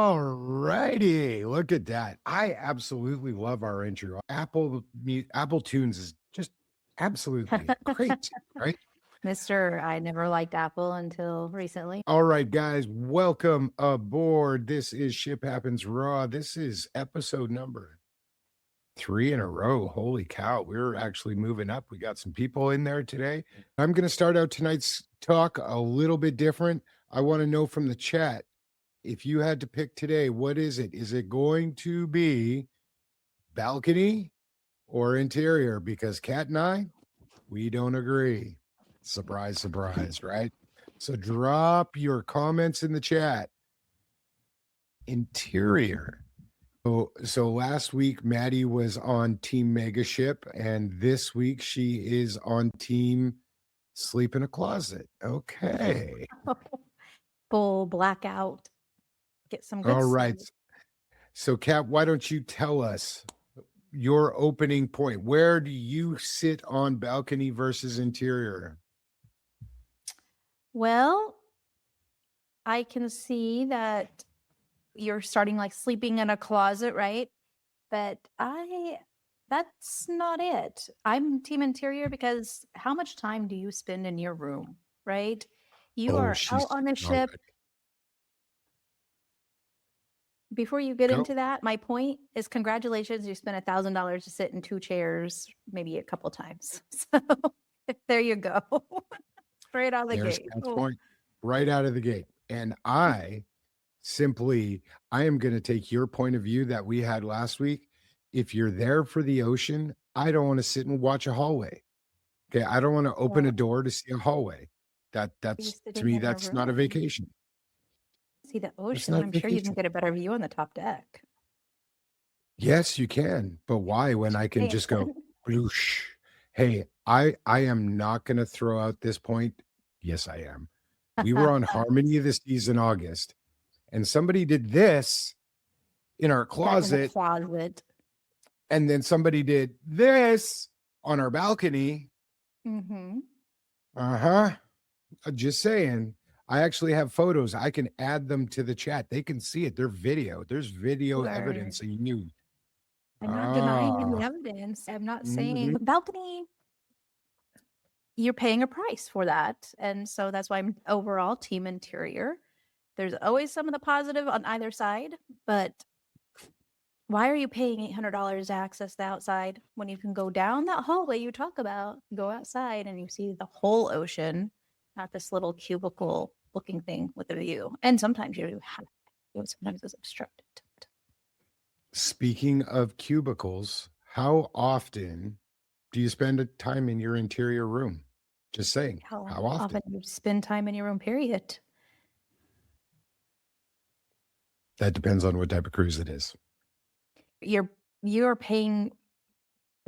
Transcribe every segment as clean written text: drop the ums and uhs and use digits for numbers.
All righty, look at that. I absolutely love our intro. Apple Tunes is just absolutely great, right? Mr. I never liked Apple until recently. All right, guys, welcome aboard. This is Ship Happens Raw. This is episode number 3 in a row. Holy cow, we're actually moving up. We got some people in there today. I'm going to start out tonight's talk a little bit different. I want to know from the chat, if you had to pick today, what is it? Is it going to be balcony or interior? Because Kat and I, we don't agree. Surprise, surprise, right? So drop your comments in the chat. Interior. So last week, Maddie was on Team Megaship, and this week she is on Team Sleep in a Closet. Okay. Full blackout. Get some good All right. sleep. So, Kat, why don't you tell us your opening point? Where do you sit on balcony versus interior? Well, I can see that you're starting like sleeping in a closet, right? But that's not it. I'm team interior because how much time do you spend in your room, right? You are She's out on a all ship. right. Before you get Go. into that, my point is congratulations, you spent $1,000 to sit in 2 chairs, maybe a couple times. So there you go. Straight out of the There's gate. Kat's point right out of the gate. And I am going to take your point of view that we had last week. If you're there for the ocean, I don't want to sit and watch a hallway. Okay. I don't want to open a door to see a hallway. That's to sitting me, in your that's not a room. vacation. See the That's ocean. not a I'm sure you can vacation. get a better view on the top deck. Yes, you can. But why when I can just go, bloosh? Hey, I am not going to throw out this point. Yes, I am. We were on Harmony of the Seas in August, and somebody did this in our In the closet, closet. and then somebody did this on our balcony. Mm-hmm. Just saying. I actually have photos. I can add them to the chat. They can see it. They're video. There's video evidence. So you knew. I'm not denying any evidence. I'm not saying balcony. You're paying a price for that. And so that's why I'm overall team interior. There's always some of the positive on either side, but why are you paying $800 to access the outside when you can go down that hallway you talk about, go outside and you see the whole ocean, not this little cubicle looking thing with a view. And sometimes you have sometimes it's obstructed. Speaking of cubicles, how often do you spend time in your interior room? Just saying. How How often? often you spend time in your room, period. That depends on what type of cruise it is. You're paying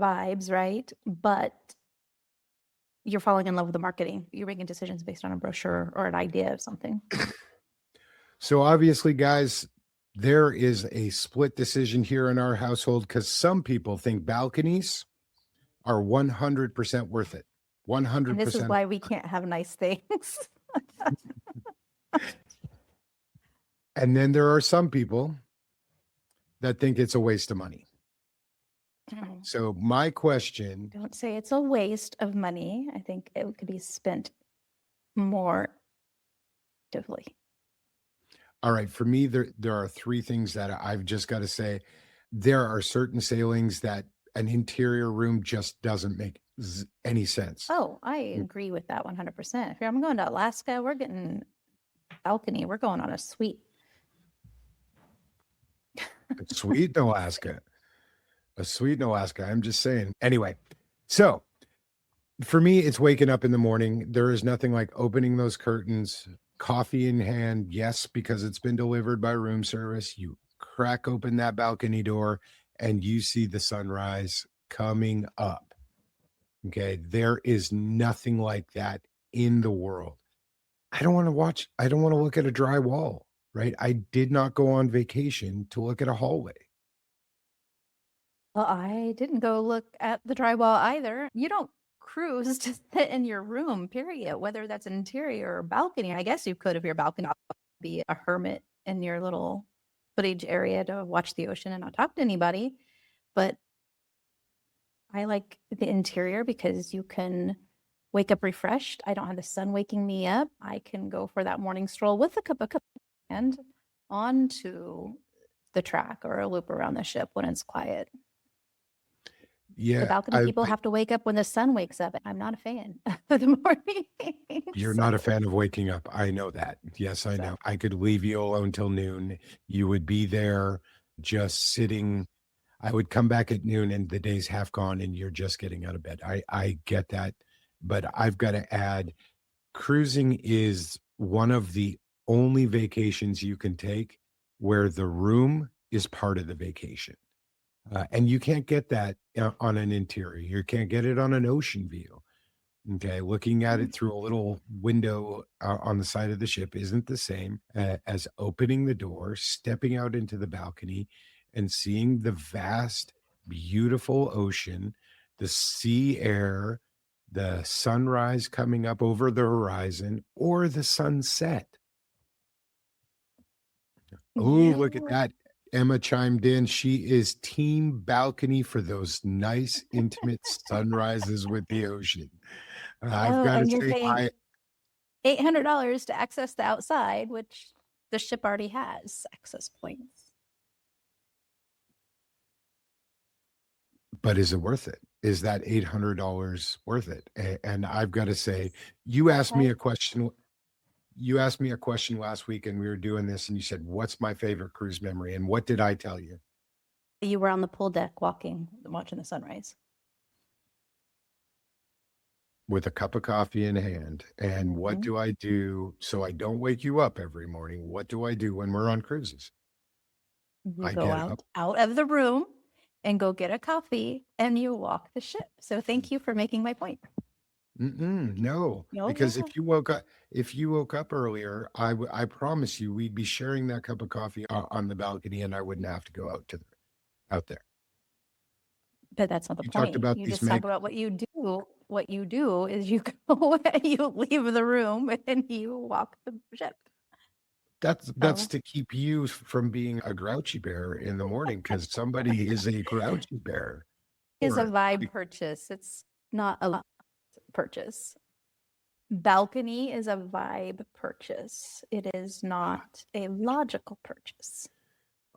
vibes, right? But you're falling in love with the marketing. You're making decisions based on a brochure or an idea of something. So obviously, guys, there is a split decision here in our household because some people think balconies are 100% worth it. 100%. And this is why we can't have nice things. And then there are some people that think it's a waste of money. So my question. Don't say it's a waste of money. I think it could be spent more actively. All right. For me, there are 3 things that I've just got to say. There are certain sailings that an interior room just doesn't make any sense. Oh, I agree with that 100%. If I'm going to Alaska, we're getting balcony. We're going on a suite. Sweet in Alaska. A suite in Alaska. I'm just saying. Anyway, so for me, it's waking up in the morning. There is nothing like opening those curtains, coffee in hand. Yes, because it's been delivered by room service. You crack open that balcony door and you see the sunrise coming up. Okay. There is nothing like that in the world. I don't want to look at a dry wall, right? I did not go on vacation to look at a hallway. Well, I didn't go look at the drywall either. You don't cruise to sit in your room, period, whether that's interior or balcony. I guess you could if your balcony be a hermit in your little footage area to watch the ocean and not talk to anybody. But I like the interior because you can wake up refreshed. I don't have the sun waking me up. I can go for that morning stroll with a cup of coffee and onto the track or a loop around the ship when it's quiet. The Yeah, balcony people have to wake up when the sun wakes up. I'm not a fan of the morning. you're not a fan of waking up. I know that. Yes, I know. I could leave you alone till noon. You would be there just sitting. I would come back at noon and the day's half gone and you're just getting out of bed. I get that. But I've got to add, cruising is one of the only vacations you can take where the room is part of the vacation. And you can't get that on an interior. You can't get it on an ocean view. Okay. Looking at it through a little window on the side of the ship isn't the same as opening the door, stepping out into the balcony, and seeing the vast, beautiful ocean, the sea air, the sunrise coming up over the horizon, or the sunset. Oh, look at that. Emma chimed in. She is team balcony for those nice, intimate sunrises with the ocean. I've got to say, $800 to access the outside, which the ship already has access points. But is it worth it? Is that $800 worth it? And I've got to say, you asked me a question. You asked me a question last week and we were doing this and you said, what's my favorite cruise memory? And what did I tell you? You were on the pool deck watching the sunrise. With a cup of coffee in hand. And what do I do so I don't wake you up every morning? What do I do when we're on cruises? You go out of the room and go get a coffee and you walk the ship. So thank you for making my point. No, because if you woke up earlier, I promise you we'd be sharing that cup of coffee on the balcony and I wouldn't have to go out there. But that's not the point. You just talk about what you do. What you do is you go and you leave the room and you walk the ship. That's to keep you from being a grouchy bear in the morning because somebody is a grouchy bear. It's a vibe purchase. It's not a purchase. Balcony is a vibe purchase. It is not a logical purchase.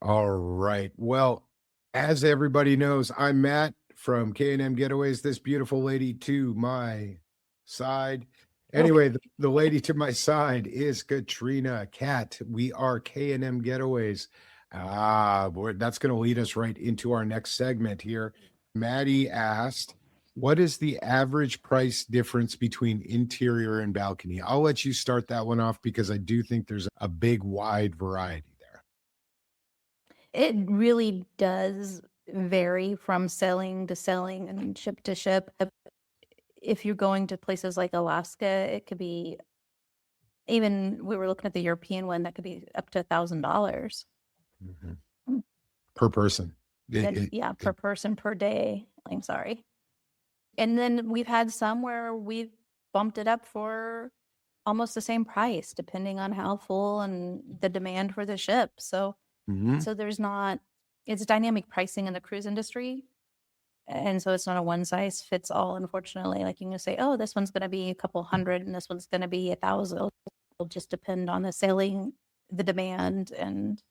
All right. Well, as everybody knows, I'm Matt from K&M Getaways. This beautiful lady to my side. Anyway, the lady to my side is Katrina Cat. We are K&M Getaways. That's going to lead us right into our next segment here. Maddie asked, what is the average price difference between interior and balcony? I'll let you start that one off because I do think there's a big, wide variety there. It really does vary from sailing to sailing and ship to ship. If you're going to places like Alaska, it could be, even we were looking at the European one, that could be up to $1,000 per person. Per person per day. I'm sorry. And then we've had some where we've bumped it up for almost the same price, depending on how full and the demand for the ship. So it's dynamic pricing in the cruise industry. And so it's not a one size fits all, unfortunately. Like you can say, oh, this one's going to be a couple hundred and this one's going to be 1,000. It'll just depend on the sailing, the demand, and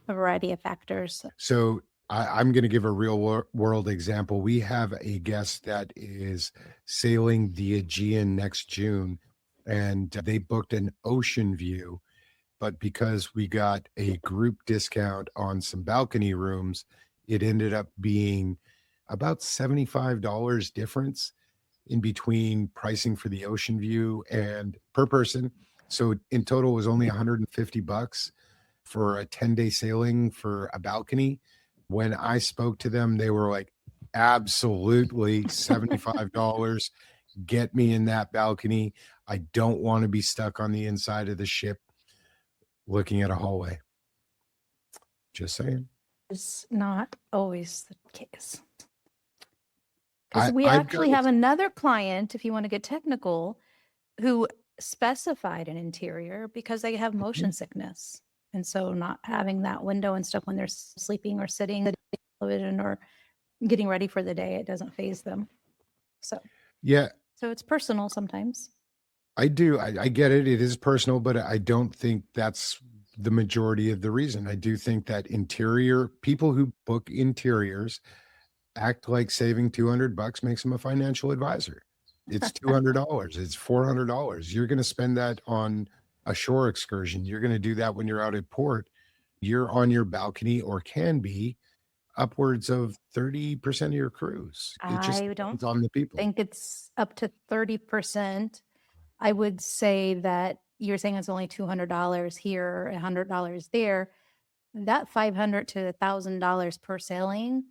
a variety of factors. So I'm going to give a real world example. We have a guest that is sailing the Aegean next June, and they booked an ocean view. But because we got a group discount on some balcony rooms, it ended up being about $75 difference in between pricing for the ocean view and per person. So in total it was only $150 for a 10-day sailing for a balcony. When I spoke to them, they were like, absolutely $75. Get me in that balcony. I don't want to be stuck on the inside of the ship looking at a hallway. Just saying. It's not always the case. Because we actually have another client, if you want to get technical, who specified an interior because they have motion sickness. And so not having that window and stuff when they're sleeping or sitting at the television or getting ready for the day, it doesn't phase them. Yeah, So it's personal sometimes. I do. I get it. It is personal, but I don't think that's the majority of the reason. I do think that people who book interiors act like saving $200 makes them a financial advisor. It's $200. It's $400. You're going to spend that on a shore excursion. You're going to do that when you're out at port. You're on your balcony, or can be, upwards of 30% of your cruise. It just I don't depends on the people. think it's up to 30%. I would say that you're saying it's only $200 here, $100 there. That $500 to $1,000 per sailing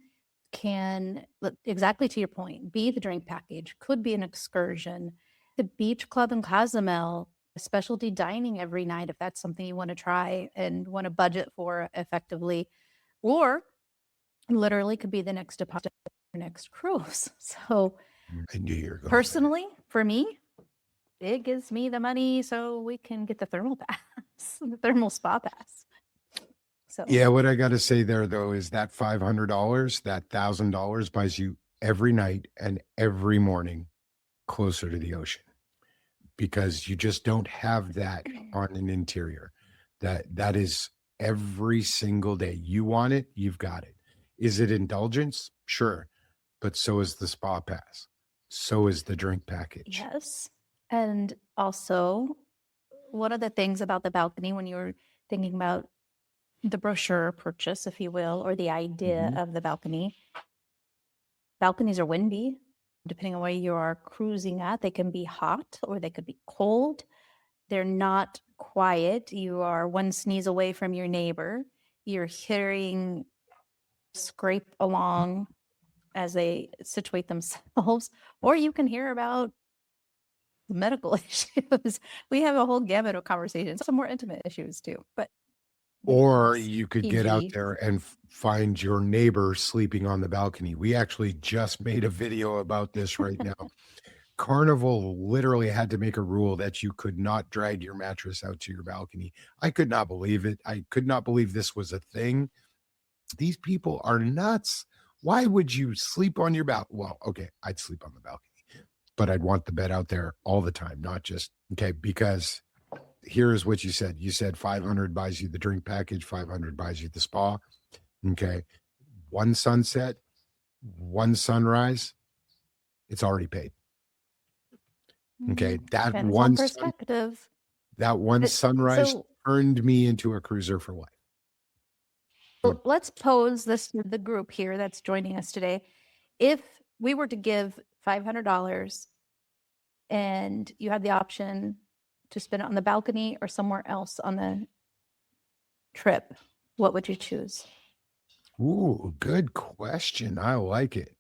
can, exactly to your point, be the drink package, could be an excursion. The beach club in Cozumel, specialty dining every night, if that's something you want to try and want to budget for effectively, or literally could be the next deposit, next cruise. So I knew you were going personally, for me, it gives me the money so we can get the thermal pass, the thermal spa pass. So Yeah, what I got to say there though is that $500, that $1,000 buys you every night and every morning closer to the ocean, because you just don't have that on an interior. That is every single day. You want it, you've got it. Is it indulgence? Sure, but so is the spa pass. So is the drink package. yes. And also, one of the things about the balcony when you were thinking about the brochure purchase, if you will, or the idea Mhm. of the balcony, balconies are windy. Depending on where you are cruising at, they can be hot or they could be cold. They're not quiet. You are one sneeze away from your neighbor. You're hearing scrape along as they situate themselves, or you can hear about the medical issues. We have a whole gamut of conversations, some more intimate issues too, but Or it's you could get out PG. there and find your neighbor sleeping on the balcony. We actually just made a video about this right now. Carnival literally had to make a rule that you could not drag your mattress out to your balcony. I could not believe it. I could not believe this was a thing. These people are nuts. Why would you sleep on your balcony? Well, okay, I'd sleep on the balcony, but I'd want the bed out there all the time, not just, okay, because here's what you said. You said 500 buys you the drink package, 500 buys you the spa. Okay. One sunset, one sunrise, it's already paid. Okay. Depends on perspective. That one sunrise So turned me into a cruiser for life. let's pose this to the group here that's joining us today. If we were to give $500 and you had the option to spend it on the balcony or somewhere else on the trip, what would you choose? Ooh, good question. I like it.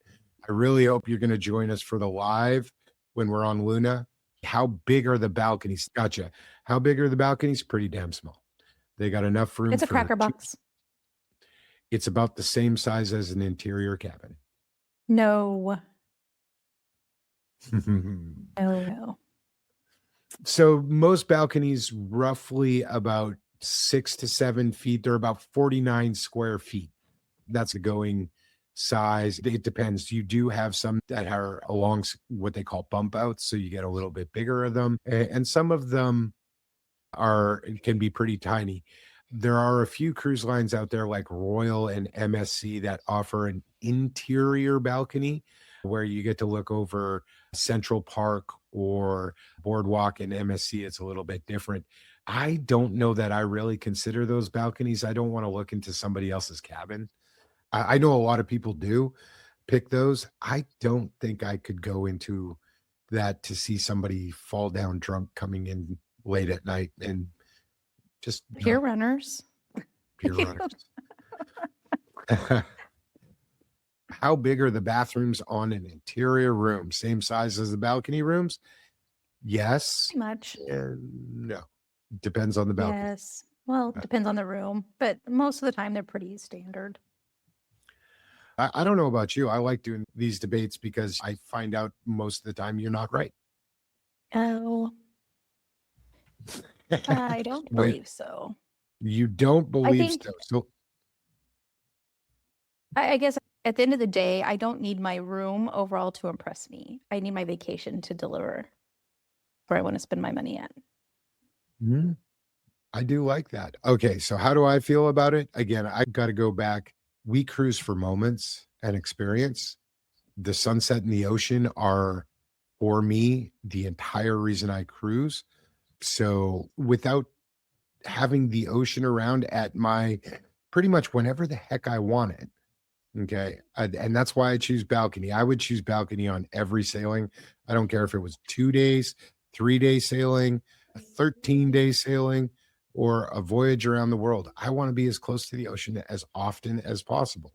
I really hope you're going to join us for the live when we're on Luna. How big are the balconies? Gotcha. How big are the balconies? Pretty damn small. They got enough room. It's a cracker box. It's about the same size as an interior cabin. No. No. So most balconies roughly about 6 to 7 feet. They're about 49 square feet. That's a going size. It depends. You do have some that are along what they call bump outs, so you get a little bit bigger of them, and some of them can be pretty tiny. There are a few cruise lines out there like Royal and MSC that offer an interior balcony where you get to look over Central Park or Boardwalk. And MSC, it's a little bit different. I don't know that I really consider those balconies. I don't want to look into somebody else's cabin. I know a lot of people do pick those. I don't think I could go into that to see somebody fall down drunk coming in late at night and just Pier runners. Pier runners. How big are the bathrooms on an interior room? Same size as the balcony rooms? Yes. Pretty much. No. Depends on the balcony. Yes. Well, it depends on the room, but most of the time they're pretty standard. I don't know about you. I like doing these debates because I find out most of the time you're not right. Oh, I don't believe so. You don't I believe think, so. So I guess at the end of the day, I don't need my room overall to impress me. I need my vacation to deliver where I want to spend my money at. mhm, I do like that. Okay, so how do I feel about it? Again, I got to go back. We cruise for moments and experience. The sunset and the ocean are, for me, the entire reason I cruise. So without having the ocean around at my pretty much whenever the heck I want it. Okay. And that's why I choose balcony. I would choose balcony on every sailing. I don't care if it was 2 days, 3 day sailing, a 13-day sailing, or a voyage around the world. I want to be as close to the ocean as often as possible.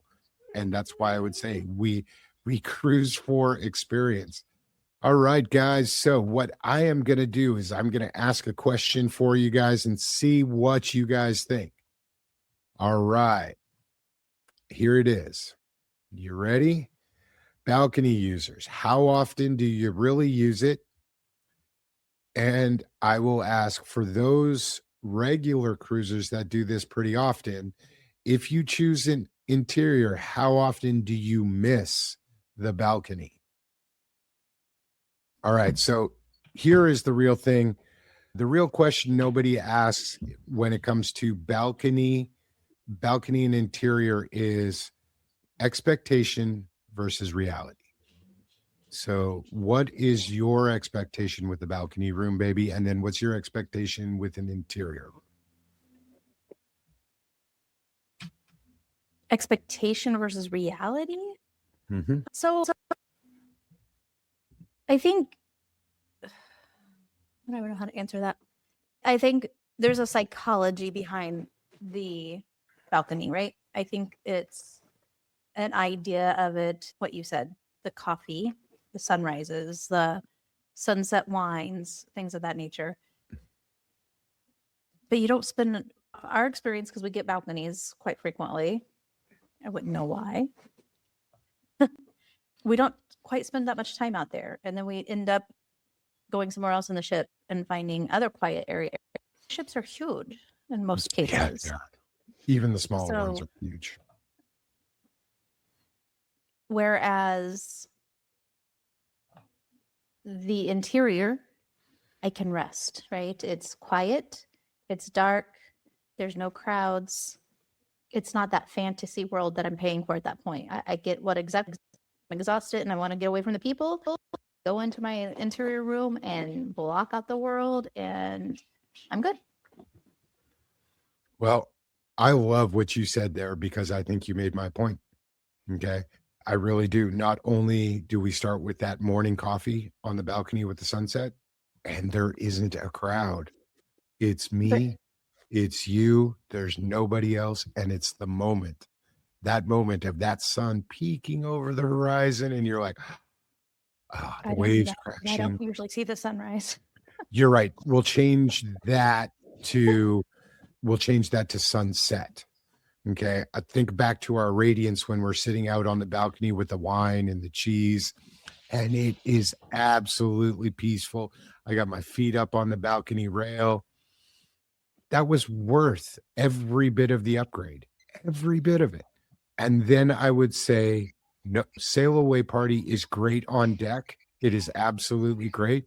And that's why I would say we cruise for experience. All right, guys. So what I am going to do is I'm going to ask a question for you guys and see what you guys think. All right. Here it is. You ready? Balcony users, how often do you really use it? And I will ask for those regular cruisers that do this pretty often, if you choose an interior, how often do you miss the balcony? All right. So here is the real thing. The real question nobody asks when it comes to balcony and interior is expectation versus reality. So, what is your expectation with the balcony room, baby? And then what's your expectation with an interior? Expectation versus reality. Mm-hmm. So I think I don't know how to answer that. I think there's a psychology behind the balcony, right? I think it's an idea of it, what you said, the coffee, the sunrises, the sunset wines, things of that nature. But you don't spend our experience because we get balconies quite frequently. I wouldn't know why. We don't quite spend that much time out there. And then we end up going somewhere else in the ship and finding other quiet areas. Ships are huge in most Yeah, cases. yeah. Even the smaller ones So, are huge. whereas the interior, I can rest, right? It's quiet, it's dark, there's no crowds. It's not that fantasy world that I'm paying for at that point. I get what exactly I'm exhausted and I want to get away from the people. Go into my interior room and block out the world, and I'm good. Well, I love what you said there because I think you made my point. Okay. I really do. Not only do we start with that morning coffee on the balcony with the sunset, and there isn't a crowd. It's But me, it's you, there's nobody else, and it's the moment. That moment of that sun peeking over the horizon, and you're like, ah, the I don't do waves that. I don't crashing. usually see the sunrise. You're right. To we'll change that to sunset. Okay. I think back to our radiance when we're sitting out on the balcony with the wine and the cheese, and it is absolutely peaceful. I got my feet up on the balcony rail. That was worth every bit of the upgrade, every bit of it. And then I would say, no, sail away party is great on deck. It is absolutely great.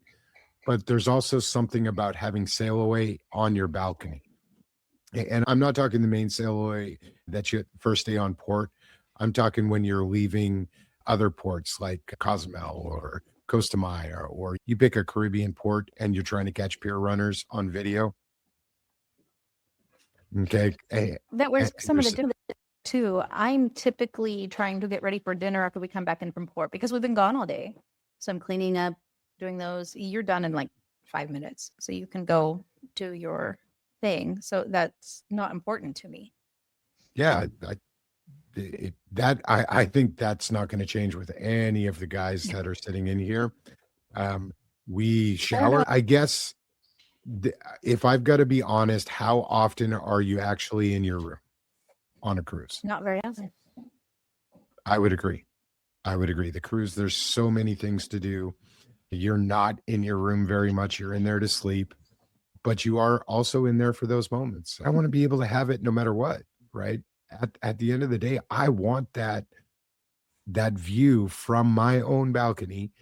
But there's also something about having sail away on your balcony. And I'm not talking the main sail away that you first day on port. I'm talking when you're leaving other ports like Cozumel or Costa Maya, or you pick a Caribbean port and you're trying to catch pier runners on video. Okay. That was And some of the there's difference too. I'm typically trying to get ready for dinner after we come back in from port because we've been gone all day. So I'm cleaning up, doing those. You're done in like 5 minutes. So you can go do your thing. So that's not important to me. yeah, I think that's not going to change with any of the guys that are sitting in here. Um, we I don't know. shower, I guess. If I've got to be honest, how often are you actually in your room on a cruise? Not very often. I would agree. I would agree. The cruise, there's so many things to do. You're not in your room very much. You're in there to sleep. but you are also in there for those moments. I want to be able to have it no matter what, right? At the end of the day, I want that view from my own balcony.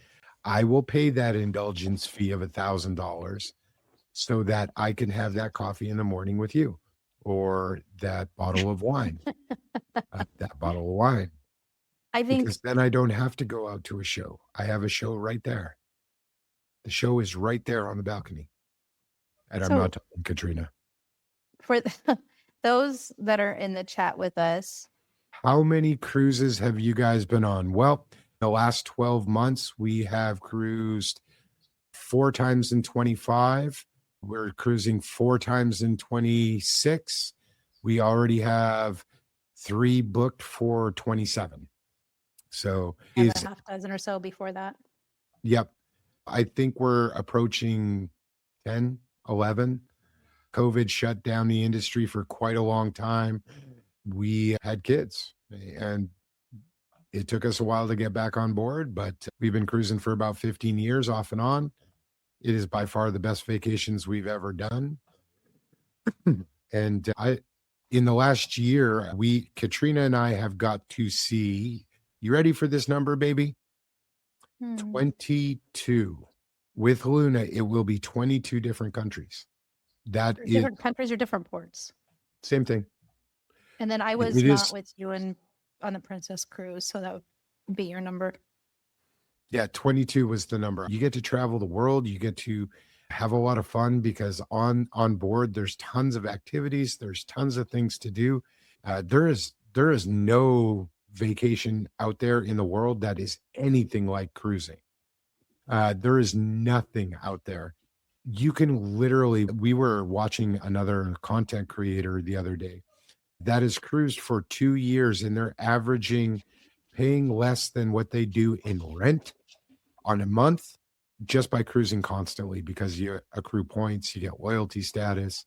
I will pay that indulgence fee of $1,000 so that I can have that coffee in the morning with you, or that bottle of wine, I think because then I don't have to go out to a show. I have a show right there. The show is right there on the balcony. And I'm so. not talking Katrina. For those that are in the chat with us, How many cruises have you guys been on? Well, the last 12 months, we have cruised 4 times in 25. We're cruising 4 times in 26. We already have 3 booked for 27. So and a half dozen or so before that. Yep. I think we're approaching 10, 11. COVID shut down the industry for quite a long time. We had kids, and it took us a while to get back on board, but we've been cruising for about 15 years off and on. It is by far the best vacations we've ever done. And in the last year, Katrina and I have got to see, you ready for this number, baby? 22. With Luna, it will be 22 different countries. That is different countries or different ports. Same thing. And then I was not with you on the Princess Cruise, so that would be your number. Yeah, 22 was the number. You get to travel the world. You get to have a lot of fun because on board there's tons of activities. There's tons of things to do. There is no vacation out there in the world that is anything like cruising. There is nothing out there. You can literally, we were watching another content creator the other day that has cruised for 2 years, and they're averaging paying less than what they do in rent on a month just by cruising constantly, because you accrue points, you get loyalty status,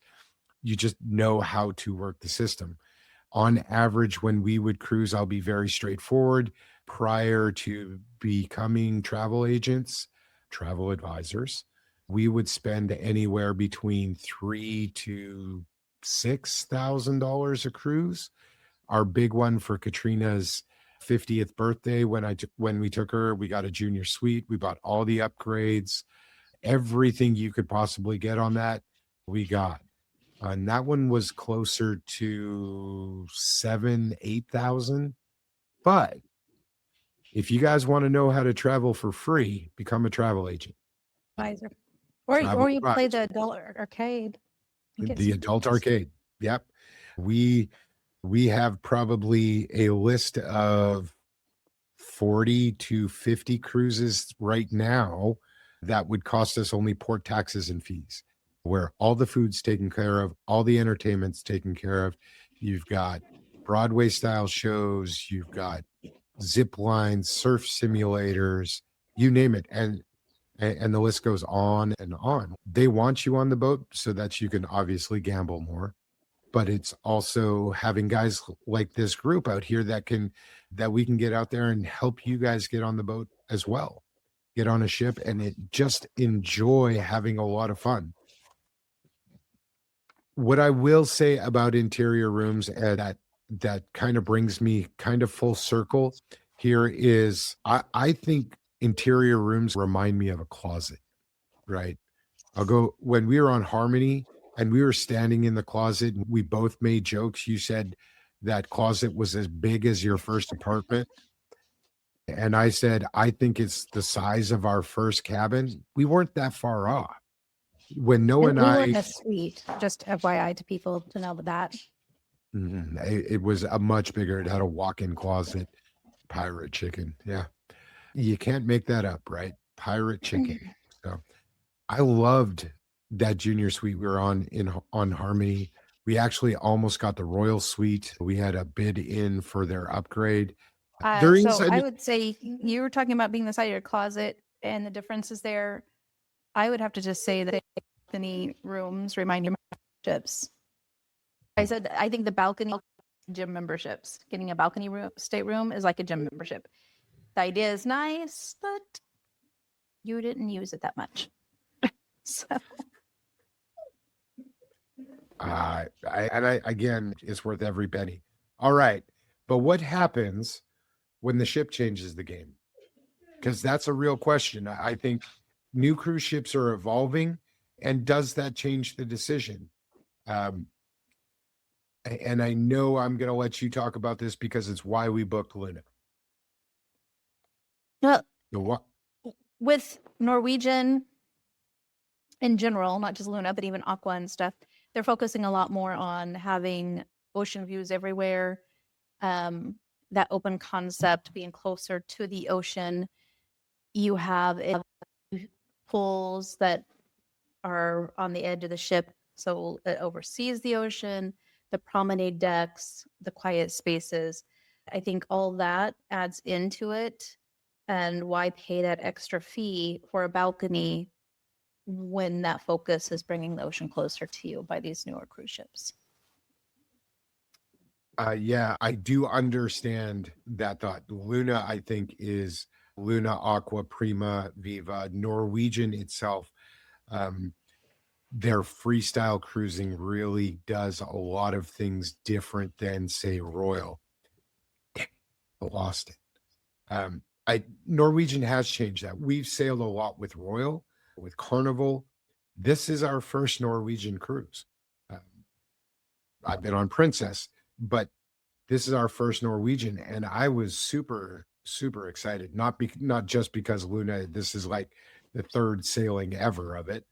you just know how to work the system. On average, when we would cruise, I'll be very straightforward. Prior to becoming travel agents, travel advisors, we would spend anywhere between $3,000 to $6,000 a cruise. Our big one for Katrina's 50th birthday, when we took her, we got a junior suite. We bought all the upgrades, everything you could possibly get on that, we got. And that one was closer to 7,000-8,000. But if you guys want to know how to travel for free, become a travel agent. Advisor. Or you play the adult arcade. The adult arcade. Yep. We have probably a list of 40 to 50 cruises right now that would cost us only port taxes and fees, where all the food's taken care of, all the entertainment's taken care of. You've got Broadway style shows, you've got zip lines, surf simulators, you name it. And the list goes on and on. They want you on the boat so that you can obviously gamble more, but it's also having guys like this group out here that we can get out there and help you guys get on the boat as well, get on a ship, and just enjoy having a lot of fun. What I will say about interior rooms, that kind of brings me kind of full circle here, is I think interior rooms remind me of a closet, right? When we were on Harmony and we were standing in the closet, we both made jokes. You said that closet was as big as your first apartment. And I said, I think it's the size of our first cabin. We weren't that far off. When Noah and we I were in a suite, just FYI to people to know that. It was a much bigger, it had a walk-in closet. Pirate chicken. Yeah. You can't make that up, right? Pirate chicken. So I loved that junior suite we were on Harmony. We actually almost got the Royal Suite. We had a bid in for their upgrade. I would say you were talking about being the side of your closet and the differences there. I would have to just say that balcony rooms remind you of memberships. I said I think the balcony gym memberships, getting a balcony stateroom is like a gym membership. The idea is nice, but you didn't use it that much. So Again, it's worth every penny. All right. But what happens when the ship changes the game? Because that's a real question. I think new cruise ships are evolving, and does that change the decision? Um, and I know I'm going to let you talk about this because it's why we booked Luna. Well, The what? with Norwegian in general, not just Luna, but even Aqua and stuff, they're focusing a lot more on having ocean views everywhere. That open concept, being closer to the ocean. You have pools that are on the edge of the ship, so it oversees the ocean, the promenade decks, the quiet spaces. I think all that adds into it. And why pay that extra fee for a balcony when that focus is bringing the ocean closer to you by these newer cruise ships? Yeah, I do understand that thought. Luna, I think, is Luna, Aqua, Prima, Viva, Norwegian itself. Um, their freestyle cruising really does a lot of things different than, say, Royal. Damn, I lost it. Norwegian has changed that. We've sailed a lot with Royal, with Carnival. This is our first Norwegian cruise. Um, I've been on Princess, but this is our first Norwegian, and I was super, super excited. Not just because Luna, this is like the third sailing ever of it,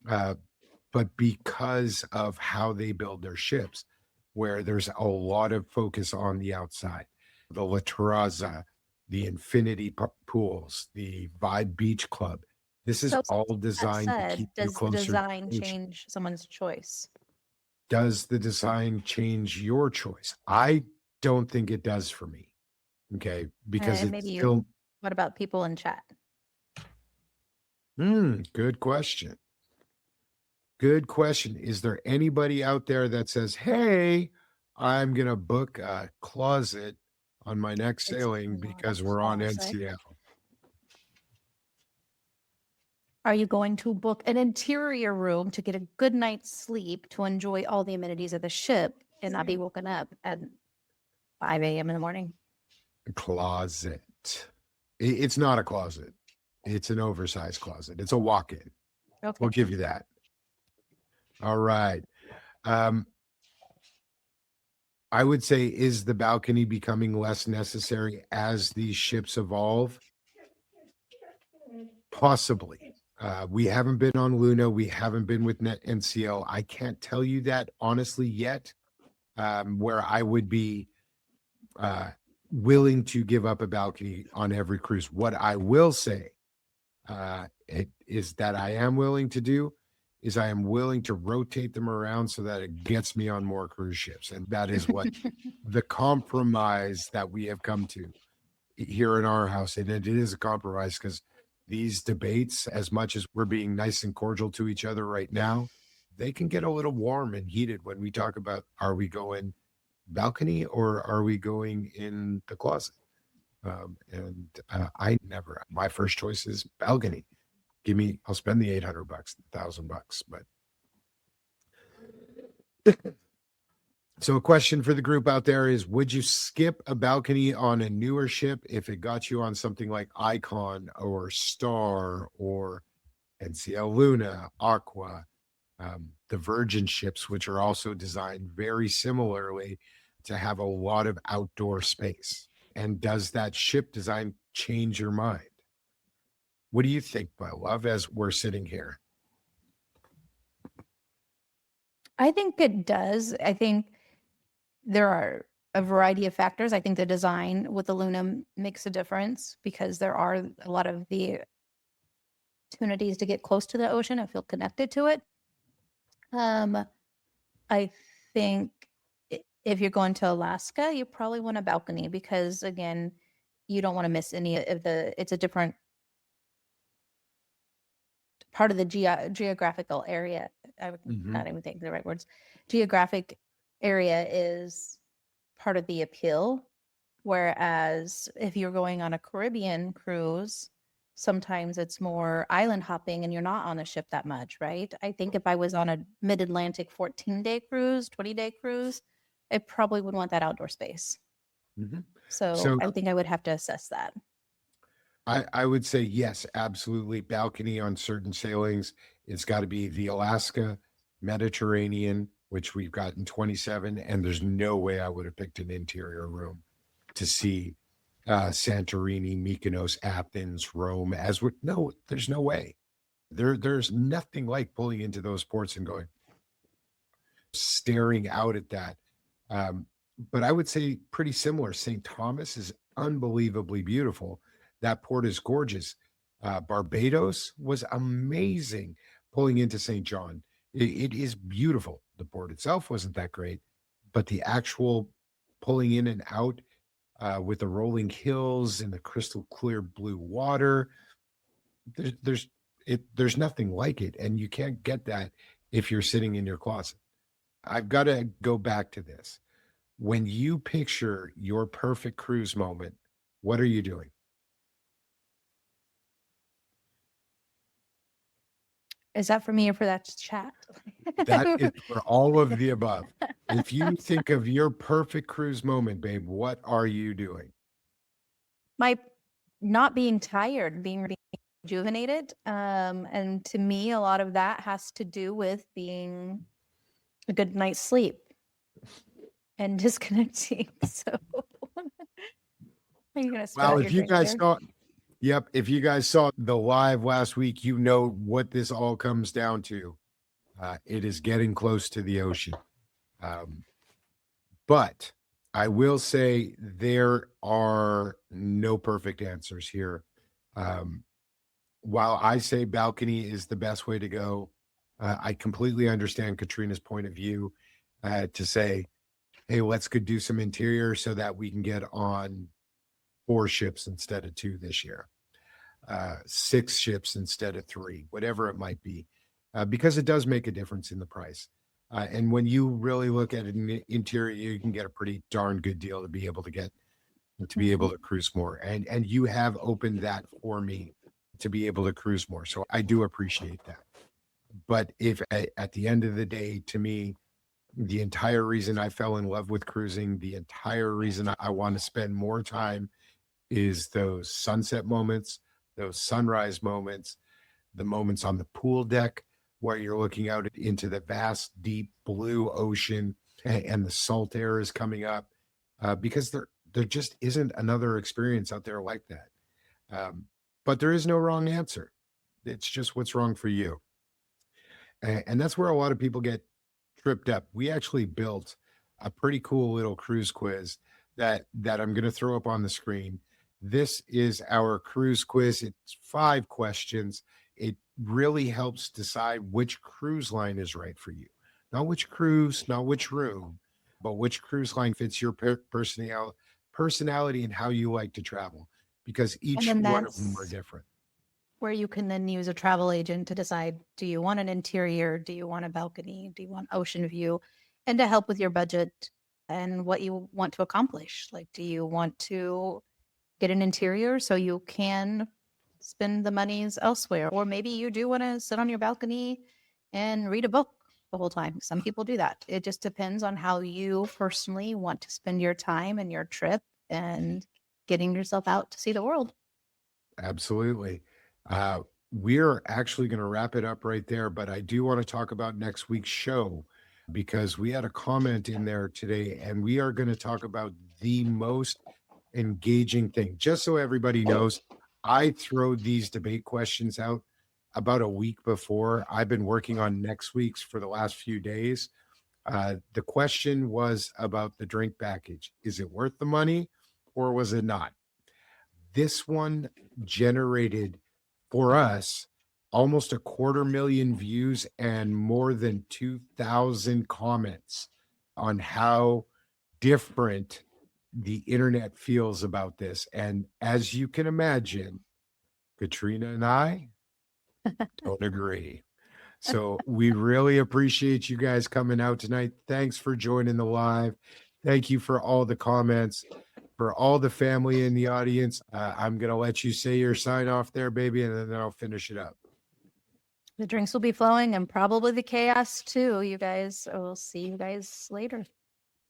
uh, but because of how they build their ships, where there's a lot of focus on the outside. The La Terraza, the Infinity Pools, the Vibe Beach Club. This is So all that designed to keep said, you does the closer to design the ocean. change someone's choice? Does the design change your choice? I don't think it does for me. Okay, because it's Maybe you. still What about people in chat? good question. Good question. Is there anybody out there that says, "Hey, I'm gonna book a closet on my next It's sailing not a because we're on closet. NCL?" Are you going to book an interior room to get a good night's sleep to enjoy all the amenities of the ship and not be woken up at 5 a.m. in the morning? Closet. It's not a closet. It's an oversized closet. It's a walk-in. Okay. We'll give you that. All right. I would say, is the balcony becoming less necessary as these ships evolve? Possibly. We haven't been on Luna. We haven't been with Net NCL. I can't tell you that honestly yet, where I would be uh, willing to give up a balcony on every cruise. What I will say is that I am willing to do is I am willing to rotate them around so that it gets me on more cruise ships. And that is what the compromise that we have come to here in our house. And it is a compromise because these debates, as much as we're being nice and cordial to each other right now, they can get a little warm and heated when we talk about, are we going balcony or are we going in the closet? I never, my first choice is balcony. I'll spend the $800, $1,000, but so a question for the group out there is, would you skip a balcony on a newer ship if it got you on something like Icon or Star or NCL Luna, Aqua, the Virgin ships, which are also designed very similarly to have a lot of outdoor space? And does that ship design change your mind? What do you think, my love, as we're sitting here? I think it does. I think there are a variety of factors. I think the design with the Luna makes a difference because there are a lot of the opportunities to get close to the ocean and feel connected to it. I think if you're going to Alaska, you probably want a balcony because again, you don't want to miss any of it's a different part of the geographical area. I would not even think the right words. Geographic area is part of the appeal. Whereas if you're going on a Caribbean cruise, sometimes it's more island hopping and you're not on the ship that much, right? I think if I was on a mid-Atlantic 14-day cruise, 20-day cruise, I probably would want that outdoor space. Mhm. So So I think I would have to assess that. I would say yes, absolutely. Balcony on certain sailings. It's got to be the Alaska, Mediterranean, which we've got in 27. And there's no way I would have picked an interior room to see Santorini, Mykonos, Athens, Rome. No, there's no way. There's nothing like pulling into those ports and going staring out at that. Um, but I would say pretty similar. St. Thomas is unbelievably beautiful. That port is gorgeous. Barbados was amazing pulling into St. John. It is beautiful. The port itself wasn't that great, but the actual pulling in and out with the rolling hills and the crystal clear blue water, there's there's nothing like it, and you can't get that if you're sitting in your closet. I've got to go back to this. When you picture your perfect cruise moment, what are you doing? Is that for me or for that chat? That is for all of the above. If you think of your perfect cruise moment, babe, what are you doing? My not being tired, being rejuvenated. And to me, a lot of that has to do with being a good night's sleep and disconnecting. So are you gonna spit Well, out your if you drink guys there? saw, yep, if you guys saw the live last week, you know what this all comes down to. It is getting close to the ocean. Um, but I will say there are no perfect answers here. Um, while I say balcony is the best way to go, I completely understand Katrina's point of view to say, hey, let's go do some interior so that we can get on 4 ships instead of 2 this year, 6 ships instead of 3, whatever it might be, because it does make a difference in the price. And when you really look at an interior, you can get a pretty darn good deal to be able to get to be able to cruise more. And you have opened that for me to be able to cruise more. So I do appreciate that. But if at the end of the day, to me, the entire reason I fell in love with cruising, the entire reason I want to spend more time is those sunset moments, those sunrise moments, the moments on the pool deck where you're looking out into the vast, deep blue ocean and the salt air is coming up because there just isn't another experience out there like that. But there is no wrong answer. It's just what's wrong for you. And that's where a lot of people get tripped up. We actually built a pretty cool little cruise quiz that I'm going to throw up on the screen. This is our cruise quiz. It's 5 questions. It really helps decide which cruise line is right for you. Not which cruise, not which room, but which cruise line fits your personality and how you like to travel because And each then one of them are that's different. where you can then use a travel agent to decide, do you want an interior? Do you want a balcony? Do you want ocean view? And to help with your budget and what you want to accomplish. Like, do you want to get an interior so you can spend the monies elsewhere? Or maybe you do want to sit on your balcony and read a book the whole time. Some people do that. It just depends on how you personally want to spend your time and your trip and getting yourself out to see the world. Absolutely. We're actually going to wrap it up right there, but I do want to talk about next week's show because we had a comment in there today and we are going to talk about the most engaging thing. Just so everybody knows, I throw these debate questions out about a week before. I've been working on next week's for the last few days. The question was about the drink package. Is it worth the money or was it not? This one generated for us almost 250,000 views and more than 2,000 comments on how different the internet feels about this. And as you can imagine, Katrina and I don't agree. So we really appreciate you guys coming out tonight. Thanks for joining the live. Thank you for all the comments, for all the family in the audience, I'm going to let you say your sign off there, baby, and then I'll finish it up. The drinks will be flowing and probably the chaos too, you guys. We'll see you guys later.